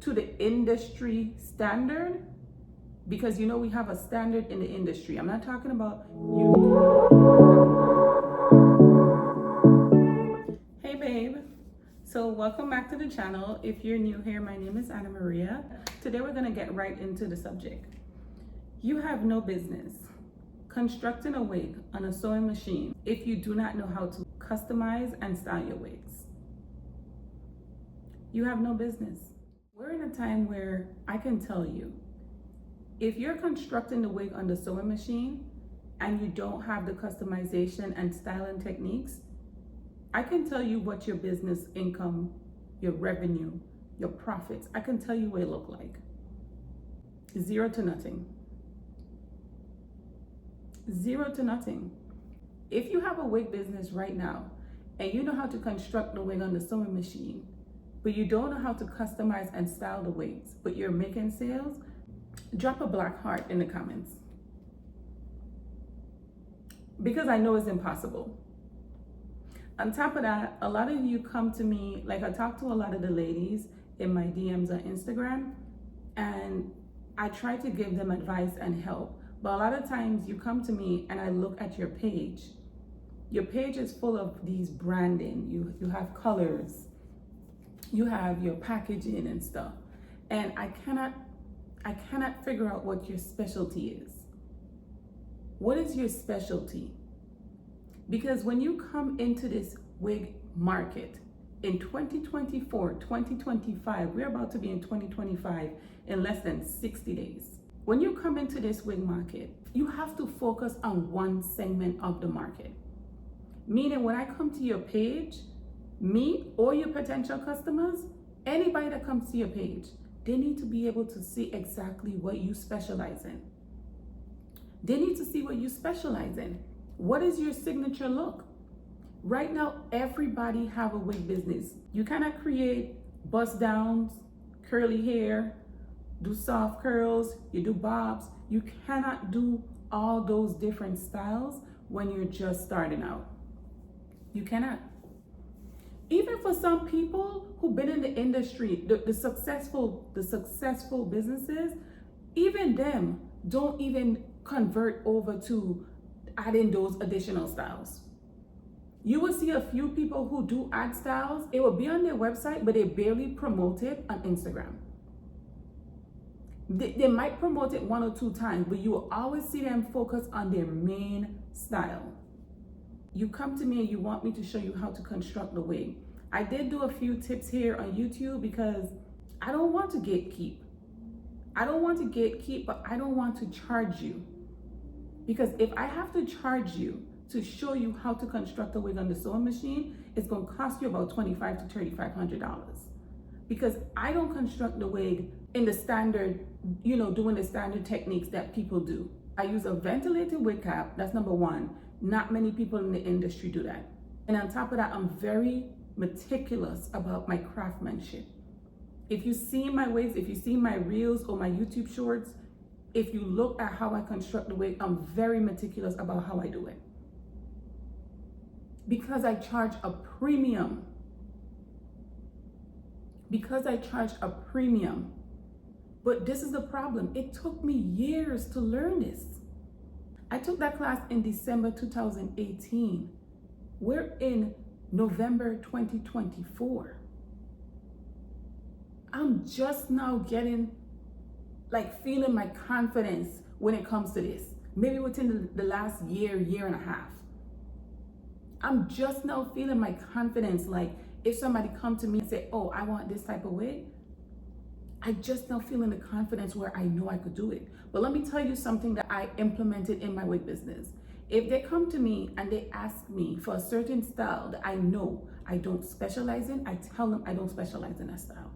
to the industry standard, because you know we have a standard in the industry. I'm not talking about you. Hey babe, so welcome back to the channel. If you're new here, my name is Anna Maria. Today we're gonna get right into the subject. You have no business constructing a wig on a sewing machine if you do not know how to customize and style your wigs. You have no business. We're in a time where I can tell you, if you're constructing the wig on the sewing machine and you don't have the customization and styling techniques, I can tell you what your business income, your revenue, your profits, I can tell you what it look like. 0 to nothing. 0 to nothing. If you have a wig business right now and you know how to construct the wig on the sewing machine, but you don't know how to customize and style the wigs, but you're making sales, drop a black heart in the comments. Because I know it's impossible. On top of that, a lot of you come to me, like I talk to a lot of the ladies in my DMs on Instagram, and I try to give them advice and help. But a lot of times you come to me and I look at your page. Your page is full of these branding. You have colors, you have your packaging and stuff. And I cannot figure out what your specialty is. What is your specialty? Because when you come into this wig market in 2024, 2025, we're about to be in 2025 in less than 60 days. When you come into this wig market, you have to focus on one segment of the market. Meaning when I come to your page, me or your potential customers, anybody that comes to your page, they need to be able to see exactly what you specialize in. They need to see what you specialize in. What is your signature look? Right now, everybody have a wig business. You cannot create bust downs, curly hair, do soft curls, you do bobs. You cannot do all those different styles when you're just starting out. You cannot. Even for some people who've been in the industry, the successful businesses, even them don't even convert over to adding those additional styles. You will see a few people who do add styles. It will be on their website, but they barely promote it on Instagram. They might promote it 1 or 2 times, but you will always see them focus on their main style. You come to me and you want me to show you how to construct the wig. I did do a few tips here on YouTube because I don't want to gatekeep. I don't want to gatekeep, but I don't want to charge you. Because if I have to charge you to show you how to construct a wig on the sewing machine, it's going to cost you about $2,500 to $3,500. Because I don't construct the wig in the standard, doing the standard techniques that people do. I use a ventilated wig cap, that's number 1. Not many people in the industry do that. And on top of that, I'm very meticulous about my craftsmanship. If you see my wigs, if you see my reels or my YouTube shorts, if you look at how I construct the wig, I'm very meticulous about how I do it. Because I charge a premium. Because I charge a premium. But this is the problem. It took me years to learn this. I took that class in December 2018. We're in November 2024. I'm just now getting, feeling my confidence when it comes to this. Maybe within the last year and a half. I'm just now feeling my confidence. If somebody come to me and say, oh, I want this type of wig, I just now feeling the confidence where I know I could do it. But let me tell you something that I implemented in my wig business. If they come to me and they ask me for a certain style that I know I don't specialize in, I tell them I don't specialize in that style.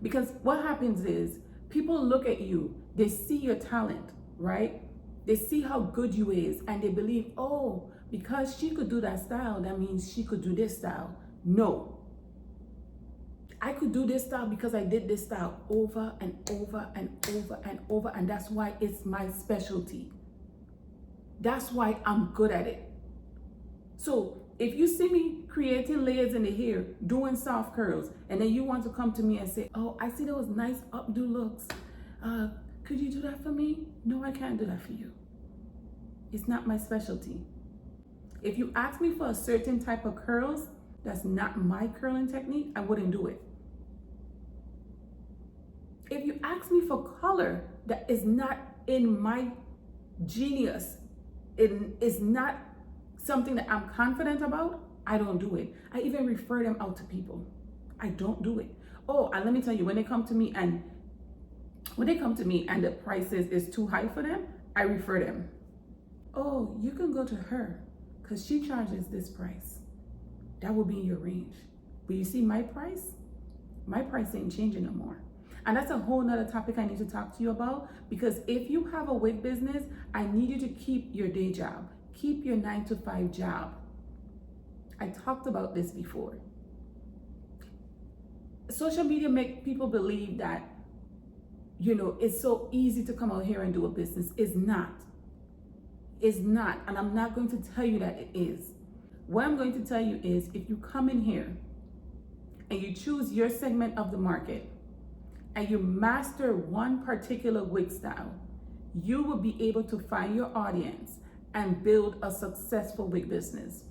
Because what happens is people look at you, they see your talent, right? They see how good you is and they believe, oh, because she could do that style, that means she could do this style. No. I could do this style because I did this style over and over and over and over, and that's why it's my specialty. That's why I'm good at it. So if you see me creating layers in the hair, doing soft curls, and then you want to come to me and say, oh, I see those nice updo looks. Could you do that for me? No, I can't do that for you. It's not my specialty. If you ask me for a certain type of curls, that's not my curling technique, I wouldn't do it. If you ask me for color that is not in my genius, it is not something that I'm confident about, I don't do it. I even refer them out to people. I don't do it. Oh, and let me tell you, when they come to me and the prices is too high for them, I refer them. Oh, you can go to her because she charges this price. That will be in your range. But you see my price ain't changing no more. And that's a whole nother topic I need to talk to you about, because if you have a wig business, I need you to keep your day job. Keep your 9-to-5 job. I talked about this before. Social media make people believe that, it's so easy to come out here and do a business. It's not. It's not. And I'm not going to tell you that it is. What I'm going to tell you is, if you come in here and you choose your segment of the market and you master one particular wig style, you will be able to find your audience and build a successful wig business.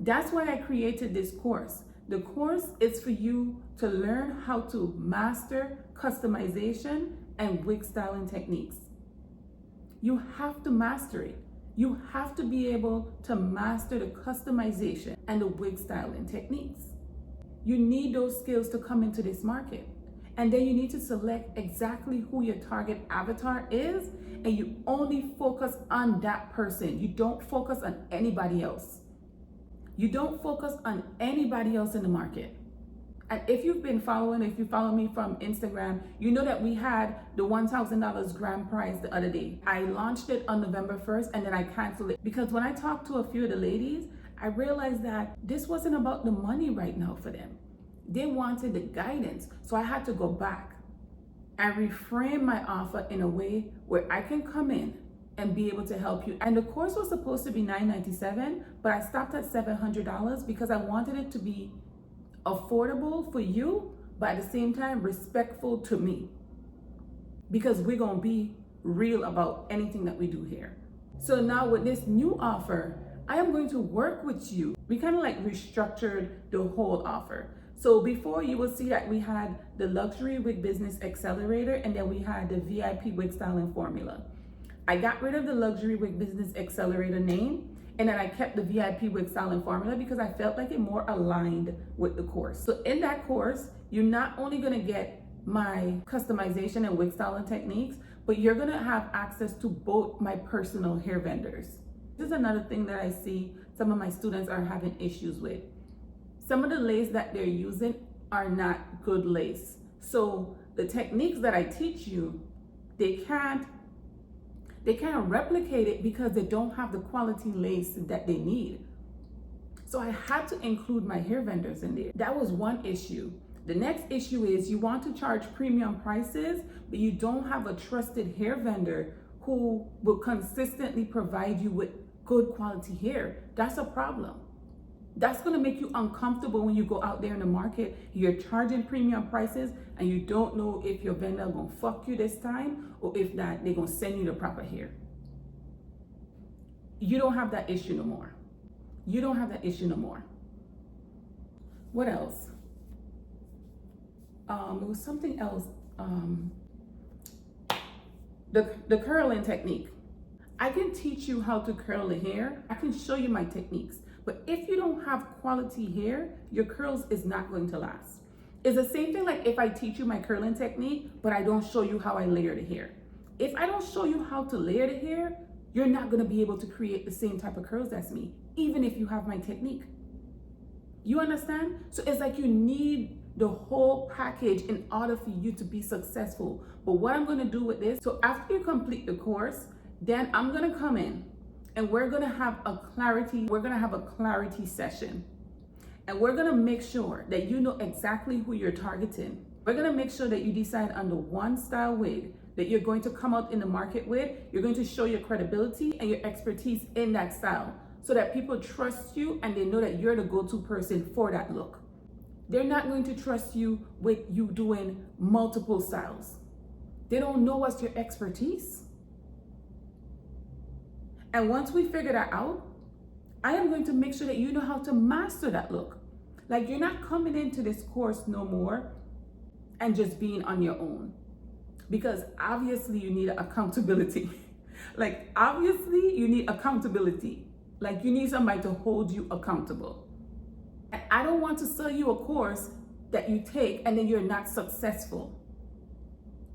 That's why I created this course. The course is for you to learn how to master customization and wig styling techniques. You have to master it. You have to be able to master the customization and the wig styling techniques. You need those skills to come into this market. And then you need to select exactly who your target avatar is, and you only focus on that person. You don't focus on anybody else. You don't focus on anybody else in the market. And if you follow me from Instagram, you know that we had the $1,000 grand prize the other day. I launched it on November 1st and then I canceled it because when I talked to a few of the ladies, I realized that this wasn't about the money right now for them. They wanted the guidance. So I had to go back and reframe my offer in a way where I can come in and be able to help you. And the course was supposed to be $997, but I stopped at $700 because I wanted it to be affordable for you, but at the same time respectful to me, because we're gonna be real about anything that we do here. So now with this new offer, I am going to work with you. We kind of like restructured the whole offer. So before, you will see that we had the Luxury Wig Business Accelerator, and then we had the VIP Wig Styling Formula. I got rid of the Luxury Wig Business Accelerator name, and then I kept the VIP Wig Styling Formula because I felt like it more aligned with the course. So in that course, you're not only gonna get my customization and wig styling techniques, but you're gonna have access to both my personal hair vendors. This is another thing that I see some of my students are having issues with. Some of the lace that they're using are not good lace. So the techniques that I teach you, they can't replicate it because they don't have the quality lace that they need. So I had to include my hair vendors in there. That was one issue. The next issue is you want to charge premium prices, but you don't have a trusted hair vendor who will consistently provide you with good quality hair. That's a problem. That's gonna make you uncomfortable when you go out there in the market. You're charging premium prices and you don't know if your vendor gonna fuck you this time or if that they're gonna send you the proper hair. You don't have that issue no more. You don't have that issue no more. What else? There was something else. The curling technique. I can teach you how to curl the hair. I can show you my techniques. But if you don't have quality hair, your curls is not going to last. It's the same thing like if I teach you my curling technique, but I don't show you how I layer the hair. If I don't show you how to layer the hair, you're not gonna be able to create the same type of curls as me, even if you have my technique. You understand? So it's like you need the whole package in order for you to be successful. But what I'm gonna do with this, so after you complete the course, then I'm gonna come in and we're gonna have a clarity session. And we're gonna make sure that you know exactly who you're targeting. We're gonna make sure that you decide on the one style wig that you're going to come out in the market with. You're going to show your credibility and your expertise in that style. so that people trust you and they know that you're the go-to person for that look. They're not going to trust you with you doing multiple styles. They don't know what's your expertise. And once we figure that out, I am going to make sure that you know how to master that look. Like, you're not coming into this course no more and just being on your own. Because obviously you need accountability. Like, obviously you need accountability. Like, you need somebody to hold you accountable. And I don't want to sell you a course that you take and then you're not successful.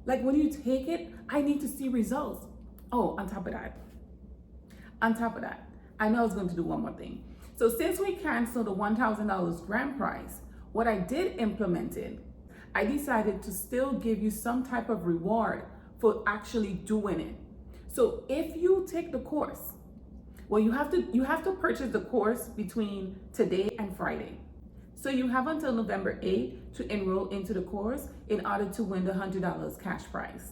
Like, when you take it, I need to see results. Oh, on top of that, I know I was going to do one more thing. So since we canceled the $1,000 grand prize, what I did implement it, I decided to still give you some type of reward for actually doing it. So if you take the course, well, you have to purchase the course between today and Friday. So you have until November 8th to enroll into the course in order to win the $100 cash prize.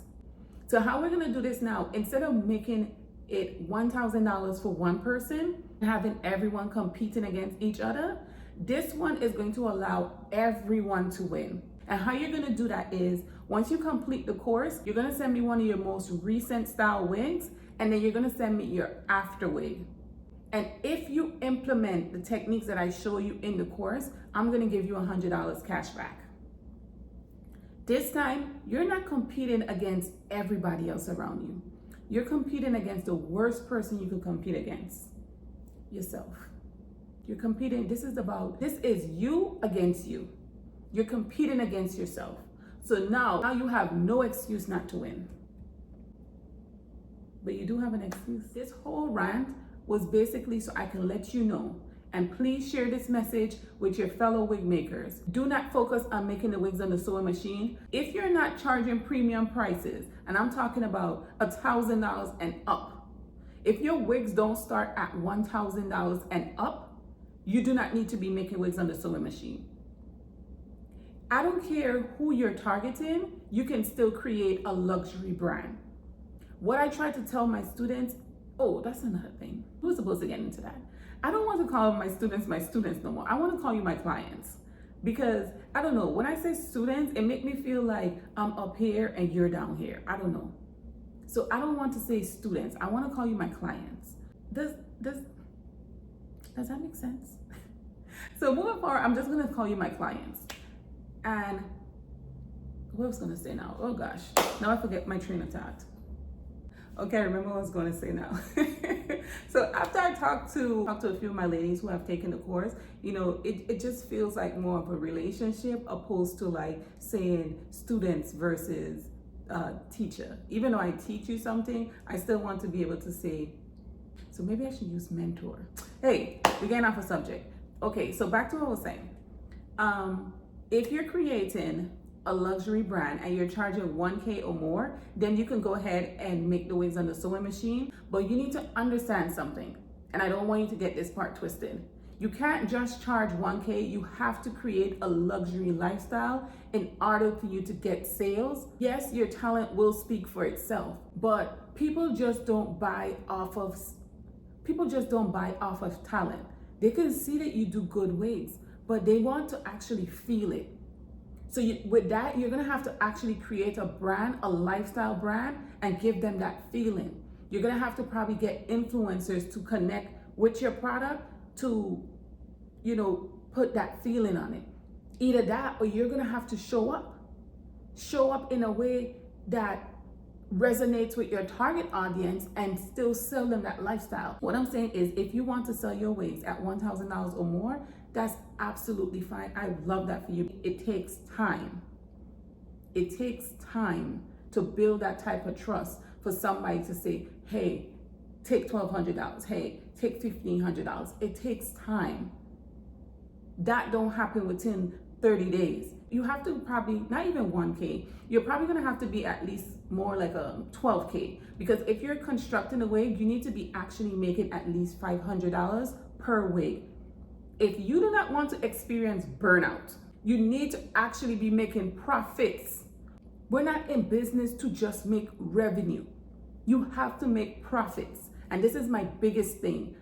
So how we're gonna do this now, instead of making it $1,000 for one person, having everyone competing against each other, this one is going to allow everyone to win. And how you're gonna do that is, once you complete the course, you're gonna send me one of your most recent style wigs, and then you're gonna send me your after wig. And if you implement the techniques that I show you in the course, I'm gonna give you $100 cash back. This time, you're not competing against everybody else around you. You're competing against the worst person you could compete against, yourself. You're competing, this is you against you. You're competing against yourself. So now you have no excuse not to win. But you do have an excuse. This whole rant was basically so I can let you know, and please share this message with your fellow wig makers. Do not focus on making the wigs on the sewing machine. If you're not charging premium prices, and I'm talking about $1,000 and up, if your wigs don't start at $1,000 and up, you do not need to be making wigs on the sewing machine. I don't care who you're targeting, you can still create a luxury brand. What I try to tell my students, oh, that's another thing. Who's supposed to get into that? I don't want to call my students no more. I want to call you my clients. Because, I don't know, when I say students, it makes me feel like I'm up here and you're down here. I don't know. So I don't want to say students. I want to call you my clients. Does that make sense? So moving forward, I'm just going to call you my clients. And what was I going to say now? Oh gosh, now I forget my train of thought. Okay, I remember what I was going to say now. So after I talked to a few of my ladies who have taken the course, you know, it just feels like more of a relationship opposed to like saying students versus teacher. Even though I teach you something, I still want to be able to say, so maybe I should use mentor. Hey, we're getting off a subject. Okay, so back to what I was saying. If you're creating a luxury brand and you're charging $1,000 or more, then you can go ahead and make the wigs on the sewing machine. But you need to understand something, and I don't want you to get this part twisted. You can't just charge $1,000. You have to create a luxury lifestyle in order for you to get sales. Yes, your talent will speak for itself, but people just don't buy off of talent. They can see that you do good wigs, but they want to actually feel it. So with that, you're gonna have to actually create a brand, a lifestyle brand, and give them that feeling. You're gonna have to probably get influencers to connect with your product to, you know, put that feeling on it. Either that, or you're gonna have to show up in a way that resonates with your target audience and still sell them that lifestyle. What I'm saying is, if you want to sell your wigs at $1,000 or more, that's absolutely fine. I love that for you. It takes time. It takes time to build that type of trust for somebody to say, hey, take $1,200. Hey, take $1,500. It takes time. That don't happen within 30 days. You have to probably, not even $1,000, you're probably gonna have to be at least more like a $12,000. Because if you're constructing a wig, you need to be actually making at least $500 per wig. If you do not want to experience burnout, you need to actually be making profits. We're not in business to just make revenue. You have to make profits. And this is my biggest thing.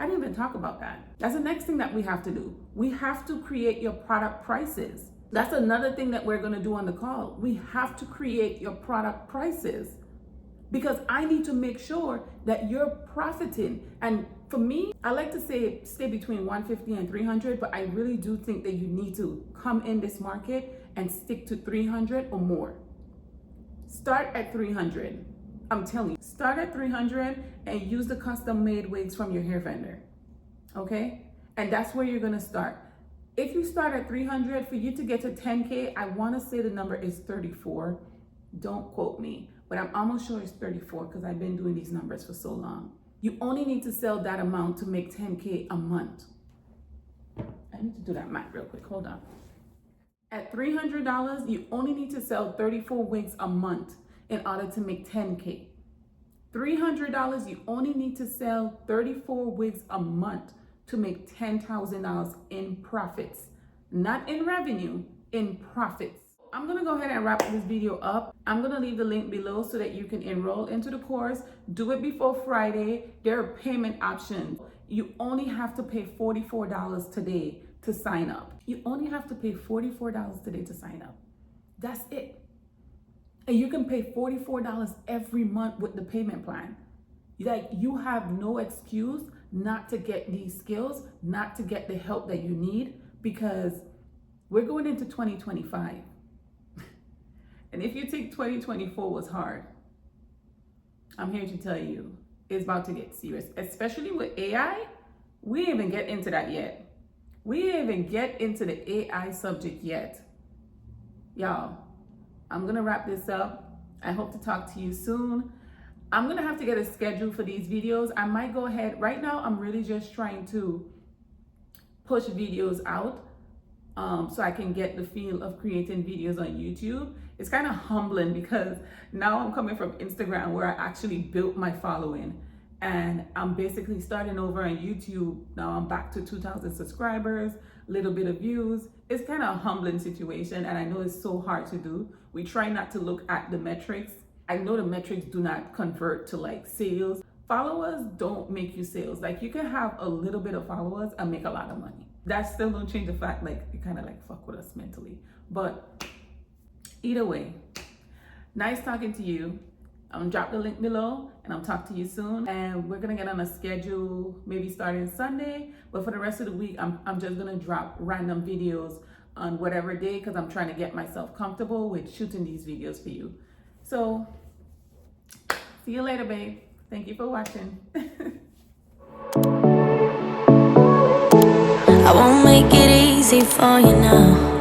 I didn't even talk about that. That's the next thing that we have to do. We have to create your product prices. That's another thing that we're gonna do on the call. We have to create your product prices because I need to make sure that you're profiting. And for me, I like to say stay between 150 and 300, but I really do think that you need to come in this market and stick to 300 or more. Start at 300. I'm telling you, start at 300 and use the custom made wigs from your hair vendor, okay? And that's where you're gonna start. If you start at 300, for you to get to 10K, I wanna say the number is 34. Don't quote me, but I'm almost sure it's 34 because I've been doing these numbers for so long. You only need to sell that amount to make 10K a month. I need to do that math real quick, hold on. At $300, you only need to sell 34 wigs a month in order to make 10K. $300, you only need to sell 34 wigs a month to make $10,000 in profits. Not in revenue, in profits. I'm gonna go ahead and wrap this video up. I'm gonna leave the link below so that you can enroll into the course. Do it before Friday. There are payment options. You only have to pay $44 today to sign up. You only have to pay $44 today to sign up. That's it. And you can pay $44 every month with the payment plan. Like, you have no excuse not to get these skills, not to get the help that you need, because we're going into 2025. And if you think 2024 was hard, I'm here to tell you it's about to get serious, especially with AI. We didn't even get into that yet. We didn't even get into the AI subject yet. Y'all, I'm gonna wrap this up. I hope to talk to you soon. I'm gonna have to get a schedule for these videos. I might go ahead. Right now, I'm really just trying to push videos out so I can get the feel of creating videos on YouTube. It's kind of humbling because now I'm coming from Instagram where I actually built my following, and I'm basically starting over on YouTube. Now I'm back to 2,000 subscribers, little bit of views. It's kind of a humbling situation, and I know it's so hard to do. We try not to look at the metrics. I know the metrics do not convert to like sales. Followers don't make you sales. Like, you can have a little bit of followers and make a lot of money. That still don't change the fact, like, it kind of like fuck with us mentally. But either way, nice talking to you. I'm gonna drop the link below and I'll talk to you soon. And we're gonna get on a schedule, maybe starting Sunday, but for the rest of the week, I'm just gonna drop random videos on whatever day, because I'm trying to get myself comfortable with shooting these videos for you. So, see you later, babe. Thank you for watching. I won't make it easy for you now.